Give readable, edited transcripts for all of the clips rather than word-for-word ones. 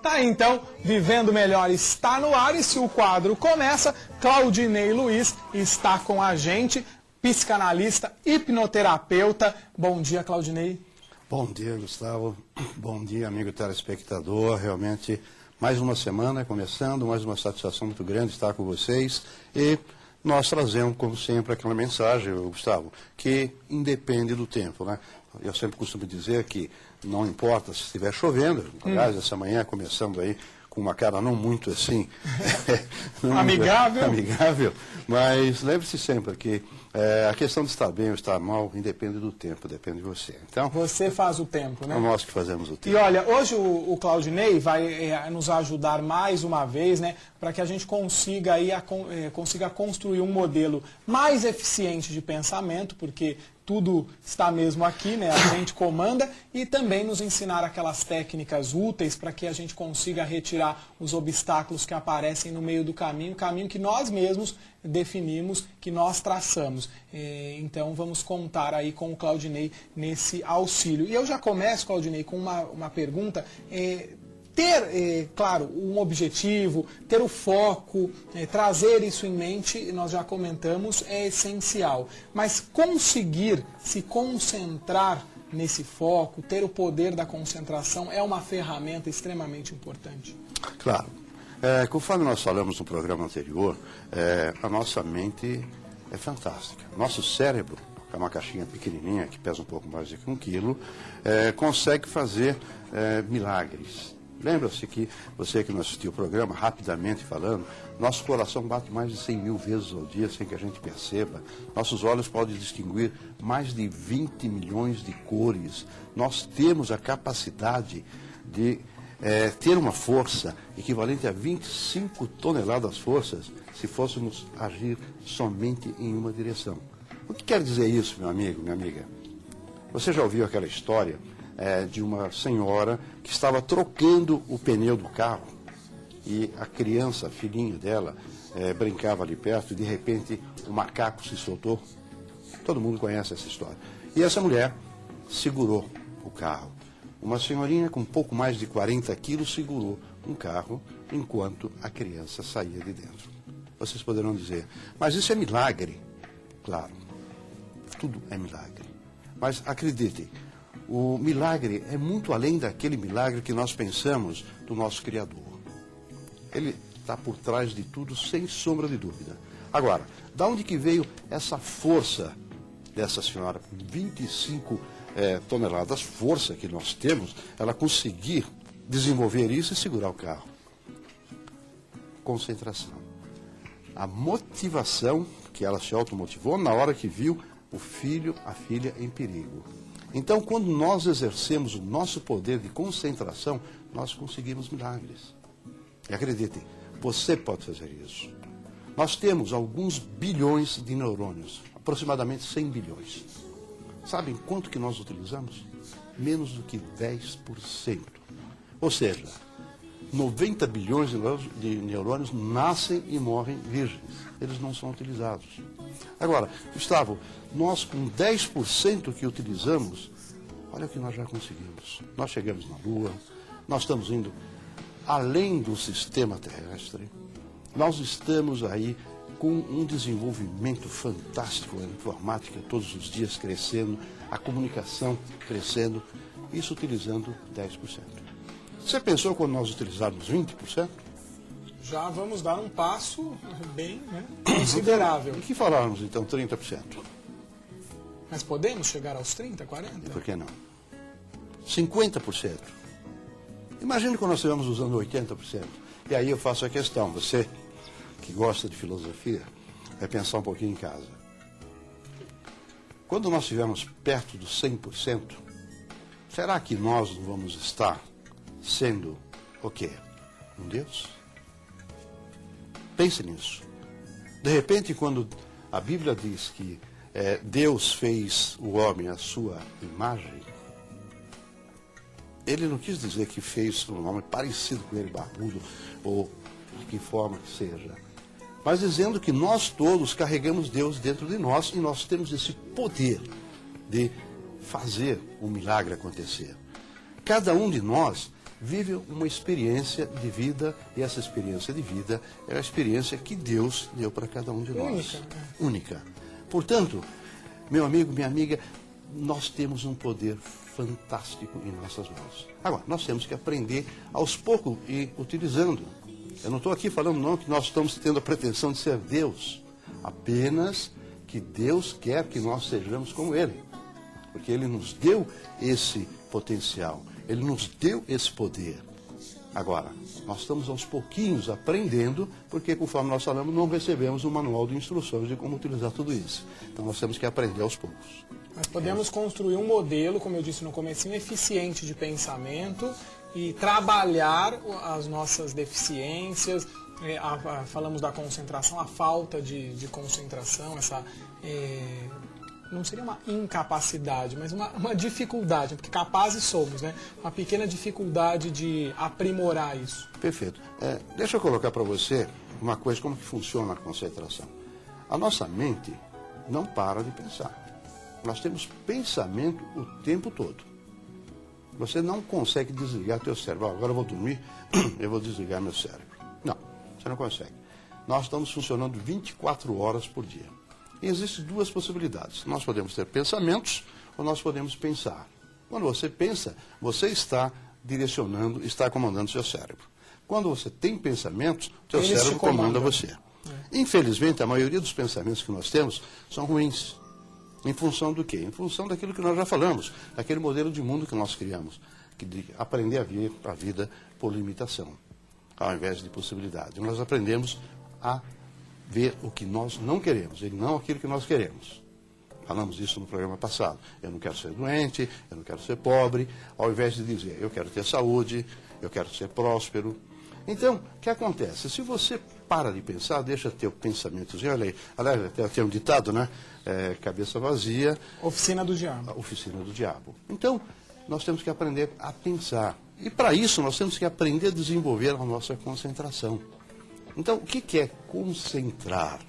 Tá aí, então, Vivendo Melhor está no ar e se o quadro começa, Claudinei Luiz está com a gente, psicanalista, hipnoterapeuta. Bom dia, Claudinei. Bom dia, Gustavo. Bom dia, amigo telespectador. Realmente, mais uma semana começando, mais uma satisfação muito grande estar com vocês. E nós trazemos, como sempre, aquela mensagem, Gustavo, que independe do tempo, né? Eu sempre costumo dizer que não importa se estiver chovendo, aliás, essa manhã começando aí com uma cara não muito assim... amigável. Amigável, mas lembre-se sempre que a questão de estar bem ou estar mal independe do tempo, depende de você. Então, você faz o tempo, né? É nós que fazemos o tempo. E olha, hoje o Claudinei vai nos ajudar mais uma vez, né, para que a gente consiga, consiga construir um modelo mais eficiente de pensamento, porque tudo está mesmo aqui, né? A gente comanda, e também nos ensinar aquelas técnicas úteis para que a gente consiga retirar os obstáculos que aparecem no meio do caminho que nós mesmos definimos, que nós traçamos. Então vamos contar aí com o Claudinei nesse auxílio. E eu já começo, Claudinei, com uma pergunta. Ter, claro, um objetivo, ter o foco, trazer isso em mente, nós já comentamos, é essencial. Mas conseguir se concentrar nesse foco, ter o poder da concentração, é uma ferramenta extremamente importante. Claro. Conforme nós falamos no programa anterior, a nossa mente é fantástica. Nosso cérebro, que é uma caixinha pequenininha, que pesa um pouco mais do que 1 quilo, consegue fazer milagres. Lembra-se que, você que não assistiu o programa, rapidamente falando, nosso coração bate mais de 100 mil vezes ao dia sem que a gente perceba. Nossos olhos podem distinguir mais de 20 milhões de cores. Nós temos a capacidade de ter uma força equivalente a 25 toneladas forças se fôssemos agir somente em uma direção. O que quer dizer isso, meu amigo, minha amiga? Você já ouviu aquela história de uma senhora que estava trocando o pneu do carro e a criança, filhinho dela, brincava ali perto e de repente o macaco se soltou? Todo mundo conhece essa história. E essa mulher segurou o carro. Uma senhorinha com pouco mais de 40 quilos segurou um carro enquanto a criança saía de dentro. Vocês poderão dizer, mas isso é milagre. Claro, tudo é milagre. Mas acreditem, o milagre é muito além daquele milagre que nós pensamos do nosso Criador. Ele está por trás de tudo, sem sombra de dúvida. Agora, da onde que veio essa força dessa senhora com 25 toneladas, força que nós temos, ela conseguir desenvolver isso e segurar o carro? Concentração. A motivação que ela se automotivou na hora que viu o filho, a filha em perigo. Então, quando nós exercemos o nosso poder de concentração, nós conseguimos milagres. E acreditem, você pode fazer isso. Nós temos alguns bilhões de neurônios, aproximadamente 100 bilhões. Sabem quanto que nós utilizamos? Menos do que 10%. Ou seja, 90 bilhões de neurônios nascem e morrem virgens. Eles não são utilizados. Agora, Gustavo, nós com 10% que utilizamos, olha o que nós já conseguimos. Nós chegamos na Lua, nós estamos indo além do sistema terrestre, nós estamos aí com um desenvolvimento fantástico, a informática todos os dias crescendo, a comunicação crescendo, isso utilizando 10%. Você pensou quando nós utilizarmos 20%? Já vamos dar um passo bem, né, considerável. E que falarmos então 30%? Mas podemos chegar aos 30%, 40%? Por que não? 50%. Imagine quando nós estivermos usando 80%. E aí eu faço a questão, você que gosta de filosofia, vai pensar um pouquinho em casa. Quando nós estivermos perto dos 100%, será que nós não vamos estar sendo o quê? Um Deus? Pense nisso. De repente, quando a Bíblia diz que Deus fez o homem à sua imagem, ele não quis dizer que fez um homem parecido com ele, barbudo, ou de que forma que seja. Mas dizendo que nós todos carregamos Deus dentro de nós e nós temos esse poder de fazer o milagre acontecer. Cada um de nós vive uma experiência de vida, e essa experiência de vida é a experiência que Deus deu para cada um de nós. Única. Portanto, meu amigo, minha amiga, nós temos um poder fantástico em nossas mãos. Agora, nós temos que aprender aos poucos e utilizando. Eu não estou aqui falando não que nós estamos tendo a pretensão de ser Deus, apenas que Deus quer que nós sejamos como Ele, porque Ele nos deu esse potencial, Ele nos deu esse poder. Agora, nós estamos aos pouquinhos aprendendo, porque conforme nós falamos, não recebemos um manual de instruções de como utilizar tudo isso. Então nós temos que aprender aos poucos. Nós podemos construir um modelo, como eu disse no comecinho, eficiente de pensamento e trabalhar as nossas deficiências. Falamos da concentração, a falta de concentração, não seria uma incapacidade, mas uma dificuldade, porque capazes somos, né? Uma pequena dificuldade de aprimorar isso. Perfeito. Deixa eu colocar para você uma coisa, como que funciona a concentração. A nossa mente não para de pensar. Nós temos pensamento o tempo todo. Você não consegue desligar teu cérebro. Agora eu vou dormir, eu vou desligar meu cérebro. Não, você não consegue. Nós estamos funcionando 24 horas por dia. E existem duas possibilidades. Nós podemos ter pensamentos ou nós podemos pensar. Quando você pensa, você está direcionando, está comandando seu cérebro. Quando você tem pensamentos, seu cérebro comanda você. Infelizmente, a maioria dos pensamentos que nós temos são ruins. Em função do quê? Em função daquilo que nós já falamos, daquele modelo de mundo que nós criamos, de aprender a ver a vida por limitação, ao invés de possibilidade. Nós aprendemos a ver o que nós não queremos, e não aquilo que nós queremos. Falamos disso no programa passado. Eu não quero ser doente, eu não quero ser pobre, ao invés de dizer, eu quero ter saúde, eu quero ser próspero. Então, o que acontece? Se você para de pensar, deixa teu pensamentozinho, olha aí, aliás, até tem um ditado, né? Cabeça vazia. Oficina do diabo. Oficina do diabo. Então, nós temos que aprender a pensar. E para isso, nós temos que aprender a desenvolver a nossa concentração. Então, o que é concentrar?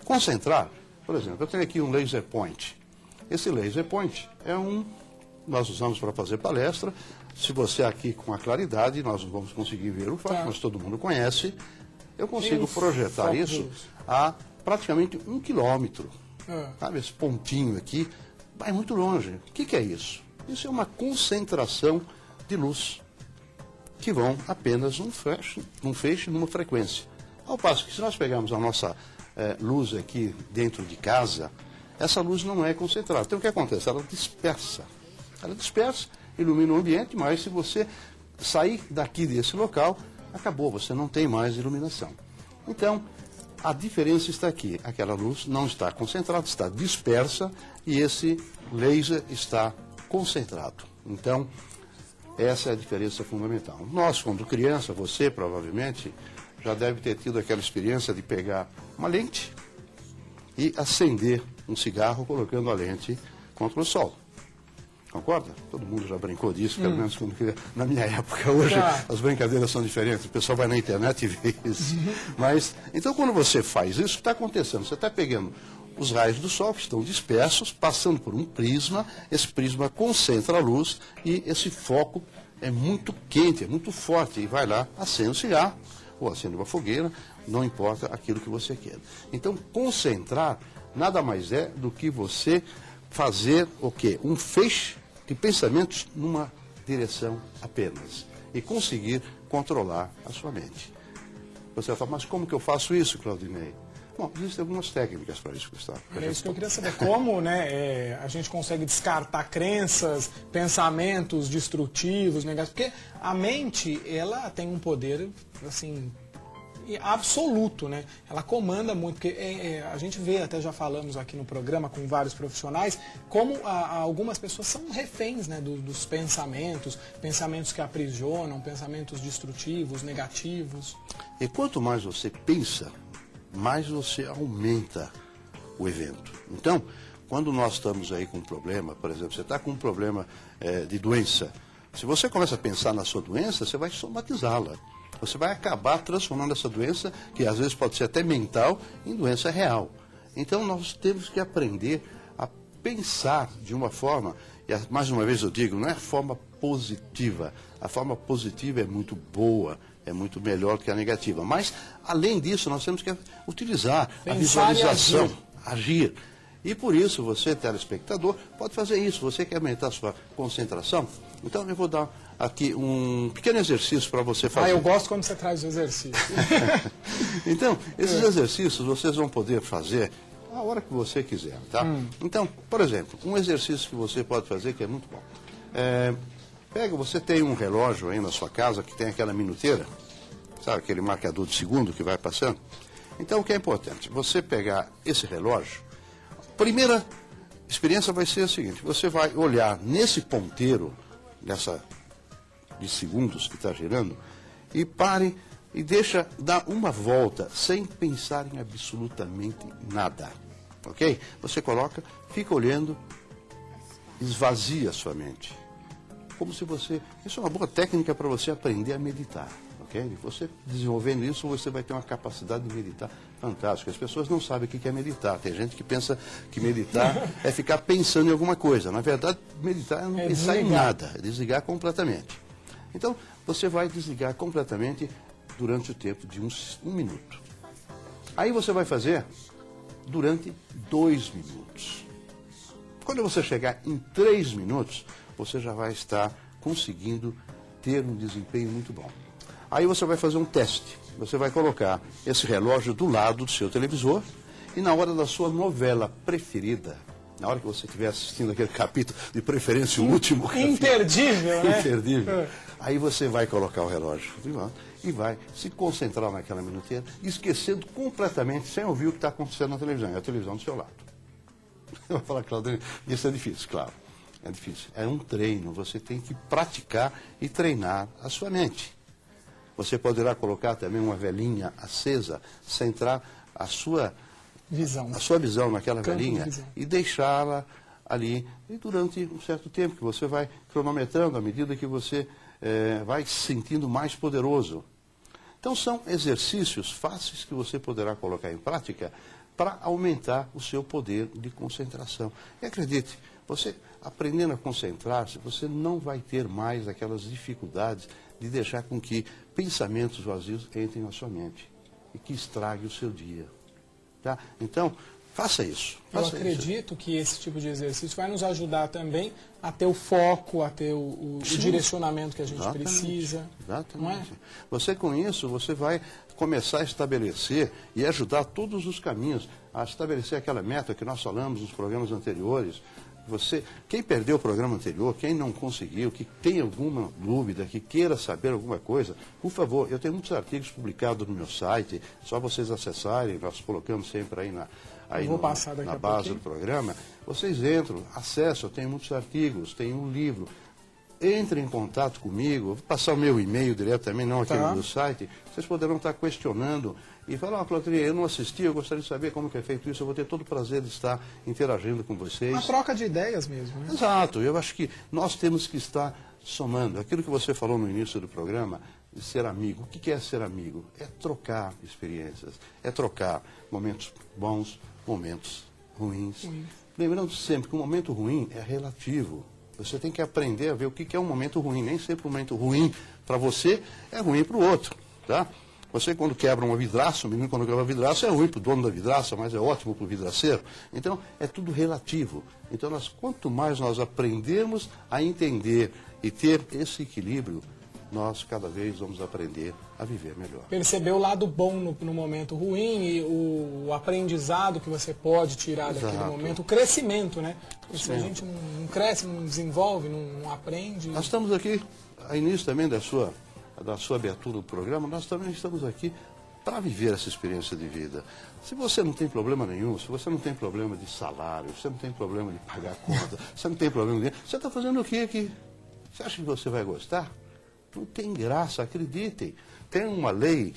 Concentrar, por exemplo, eu tenho aqui um laser point. Esse laser point nós usamos para fazer palestra. Se você aqui com a claridade, nós não vamos conseguir ver o fato, mas todo mundo conhece. Eu consigo projetar isso a praticamente 1 quilômetro. Sabe, esse pontinho aqui vai muito longe. O que é isso? Isso é uma concentração de luz, que vão apenas num feixe, numa frequência. Ao passo que se nós pegarmos a nossa luz aqui dentro de casa, essa luz não é concentrada. Então o que acontece? Ela dispersa. Ela dispersa, ilumina o ambiente, mas se você sair daqui desse local, acabou, você não tem mais iluminação. Então, a diferença está aqui. Aquela luz não está concentrada, está dispersa e esse laser está concentrado. Então, essa é a diferença fundamental. Nós, quando criança, você provavelmente já deve ter tido aquela experiência de pegar uma lente e acender um cigarro colocando a lente contra o sol. Concorda? Todo mundo já brincou disso, pelo menos na minha época. Hoje as brincadeiras são diferentes, o pessoal vai na internet e vê isso. Mas, então quando você faz isso, o que está acontecendo? Você está pegando os raios do sol que estão dispersos, passando por um prisma, esse prisma concentra a luz e esse foco é muito quente, é muito forte, e vai lá, acende um cigarro, ou acende uma fogueira, não importa aquilo que você quer. Então, concentrar nada mais é do que você fazer o quê? Um feixe de pensamentos numa direção apenas e conseguir controlar a sua mente. Você vai falar, mas como que eu faço isso, Claudinei? Bom, existem algumas técnicas para isso, Gustavo. É isso que eu queria saber. Como a gente consegue descartar crenças, pensamentos destrutivos, negativos? Porque a mente, ela tem um poder, assim, absoluto, né? Ela comanda muito, porque a gente vê, até já falamos aqui no programa com vários profissionais, como algumas pessoas são reféns, né, dos pensamentos que aprisionam, pensamentos destrutivos, negativos. E quanto mais você pensa, mais você aumenta o evento. Então, quando nós estamos aí com um problema, por exemplo, você está com um problema de doença, se você começa a pensar na sua doença, você vai somatizá-la. Você vai acabar transformando essa doença, que às vezes pode ser até mental, em doença real. Então nós temos que aprender a pensar de uma forma, e mais uma vez eu digo, não é forma positiva, A forma positiva é muito boa, é muito melhor que a negativa. Mas, além disso, nós temos que utilizar a visualização, agir. E por isso, você, telespectador, pode fazer isso. Você quer aumentar a sua concentração? Então, eu vou dar aqui um pequeno exercício para você fazer. Eu gosto quando você traz o exercício. Então, esses exercícios vocês vão poder fazer a hora que você quiser, tá? Então, por exemplo, um exercício que você pode fazer que é muito bom. Você tem um relógio aí na sua casa que tem aquela minuteira, sabe, aquele marcador de segundo que vai passando? Então, o que é importante? Você pegar esse relógio, a primeira experiência vai ser a seguinte, você vai olhar nesse ponteiro, de segundos que está girando, e pare e deixa dar uma volta sem pensar em absolutamente nada, ok? Você coloca, fica olhando, esvazia a sua mente. Como se você... Isso é uma boa técnica para você aprender a meditar, ok? Você desenvolvendo isso, você vai ter uma capacidade de meditar fantástica. As pessoas não sabem o que é meditar. Tem gente que pensa que meditar é ficar pensando em alguma coisa. Na verdade, meditar é não pensar em nada, é desligar completamente. Então, você vai desligar completamente durante o tempo de um minuto. Aí você vai fazer durante 2 minutos. Quando você chegar em 3 minutos, você já vai estar conseguindo ter um desempenho muito bom. Aí você vai fazer um teste. Você vai colocar esse relógio do lado do seu televisor e na hora da sua novela preferida, na hora que você estiver assistindo aquele capítulo, de preferência o último capítulo. Imperdível, né? Imperdível. Aí você vai colocar o relógio e vai se concentrar naquela minuteira, esquecendo completamente, sem ouvir o que está acontecendo na televisão. É a televisão do seu lado. Eu vou falar, Claudio, isso é difícil, claro. É difícil. É um treino. Você tem que praticar e treinar a sua mente. Você poderá colocar também uma velinha acesa, centrar a sua visão naquela velinha e deixá-la ali. E durante um certo tempo que você vai cronometrando à medida que você vai se sentindo mais poderoso. Então são exercícios fáceis que você poderá colocar em prática para aumentar o seu poder de concentração. E acredite, você aprendendo a concentrar-se, você não vai ter mais aquelas dificuldades de deixar com que pensamentos vazios entrem na sua mente e que estrague o seu dia. Tá? Então, faça isso. Eu acredito que esse tipo de exercício vai nos ajudar também a ter o foco, a ter o direcionamento que a gente precisa. Exatamente. Não é? Você com isso, você vai começar a estabelecer e ajudar todos os caminhos a estabelecer aquela meta que nós falamos nos programas anteriores. Quem perdeu o programa anterior, quem não conseguiu, que tem alguma dúvida, que queira saber alguma coisa, por favor, eu tenho muitos artigos publicados no meu site, só vocês acessarem, nós colocamos sempre aí na base do programa. Vocês entram, acessam, eu tenho muitos artigos, tenho um livro. Entrem em contato comigo, vou passar o meu e-mail direto também, não aqui no site. Vocês poderão estar questionando e falar, Claudio, eu não assisti, eu gostaria de saber como que é feito isso, eu vou ter todo o prazer de estar interagindo com vocês. Uma troca de ideias mesmo, né? Exato, eu acho que nós temos que estar somando. Aquilo que você falou no início do programa, de ser amigo. O que é ser amigo? É trocar experiências, é trocar momentos bons, momentos ruins. Lembrando sempre que um momento ruim é relativo. Você tem que aprender a ver o que é um momento ruim. Nem sempre um momento ruim para você é ruim para o outro, tá? Você, quando quebra uma vidraça, o menino, quando quebra uma vidraça, é ruim para o dono da vidraça, mas é ótimo para o vidraceiro. Então, é tudo relativo. Então, quanto mais nós aprendermos a entender e ter esse equilíbrio, nós cada vez vamos aprender a viver melhor. Perceber o lado bom no momento ruim e o aprendizado que você pode tirar daquele momento, o crescimento, né? Porque se a gente não cresce, não desenvolve, não aprende... Nós estamos aqui, a início também da sua abertura do programa, nós também estamos aqui para viver essa experiência de vida. Se você não tem problema nenhum, se você não tem problema de salário, se você não tem problema de pagar conta, se você não tem problema de... Você está fazendo o quê aqui? Você acha que você vai gostar? Não tem graça, acreditem. Tem uma lei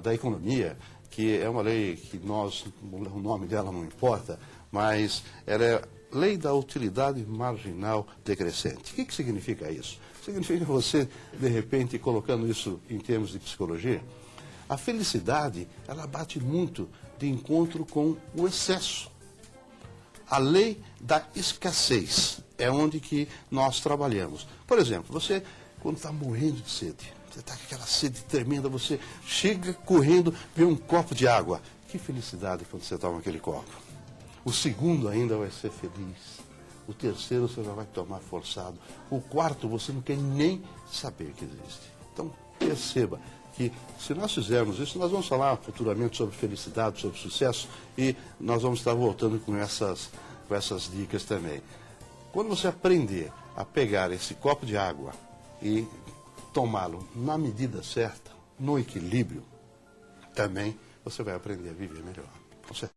da economia, que é uma lei que o nome dela não importa, mas ela é Lei da Utilidade Marginal Decrescente. O que significa isso? Significa você, de repente, colocando isso em termos de psicologia, a felicidade, ela bate muito de encontro com o excesso. A lei da escassez é onde que nós trabalhamos. Por exemplo, você quando está morrendo de sede. Você está com aquela sede tremenda, você chega correndo, vê um copo de água. Que felicidade quando você toma aquele copo. O segundo ainda vai ser feliz. O terceiro você já vai tomar forçado. O quarto você não quer nem saber que existe. Então, perceba que se nós fizermos isso, nós vamos falar futuramente sobre felicidade, sobre sucesso, e nós vamos estar voltando com essas dicas também. Quando você aprender a pegar esse copo de água e tomá-lo na medida certa, no equilíbrio, também você vai aprender a viver melhor.